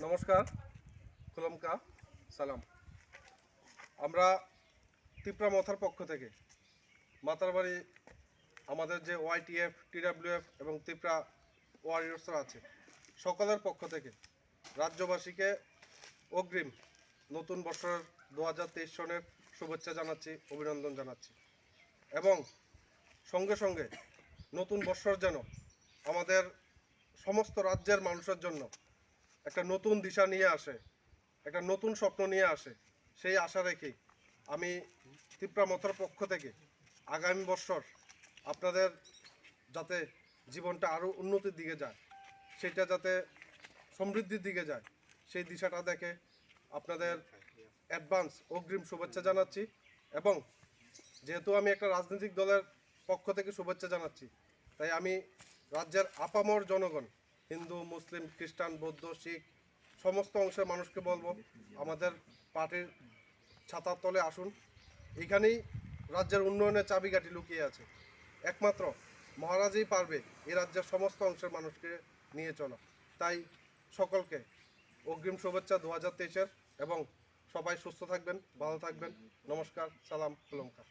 নমস্কার, খুলমকা সালাম। আমরা তিপ্রা মথার পক্ষ থেকে মাতারবাড়ি আমাদের যে ওয়াইটিএফ, টিডাব্লিউএফ এবং তিপ্রা ওয়ারিয়র্সরা আছে সকলের পক্ষ থেকে রাজ্যবাসীকে অগ্রিম নতুন বছরের 2023 সনের শুভেচ্ছা জানাচ্ছি, অভিনন্দন জানাচ্ছি। এবং সঙ্গে সঙ্গে নতুন বছর যেন আমাদের সমস্ত রাজ্যের মানুষের জন্য একটা নতুন দিশা নিয়ে আসে, একটা নতুন স্বপ্ন নিয়ে আসে, সেই আশা রেখেই আমি তিপ্রা মথার পক্ষ থেকে আগামী বছর আপনাদের যাতে জীবনটা আরও উন্নতির দিকে যায়, সেটা যাতে সমৃদ্ধির দিকে যায়, সেই দিশাটা দেখে আপনাদের অ্যাডভান্স অগ্রিম শুভেচ্ছা জানাচ্ছি। এবং যেহেতু আমি একটা রাজনৈতিক দলের পক্ষ থেকে শুভেচ্ছা জানাচ্ছি, তাই আমি রাজ্যের আপামর জনগণ, হিন্দু, মুসলিম, খ্রিস্টান, বৌদ্ধ, শিখ সমস্ত অংশের মানুষকে বলবো আমাদের পার্টির ছাতার তলে আসুন। এখানেই রাজ্যের উন্নয়নের চাবিকাঠি লুকিয়ে আছে। একমাত্র মহারাজই পারবে এই রাজ্যের সমস্ত অংশের মানুষকে নিয়ে চলা। তাই সকলকে অগ্রিম শুভেচ্ছা 2023-এর, এবং সবাই সুস্থ থাকবেন, ভালো থাকবেন। নমস্কার, সালাম, খুলমকা।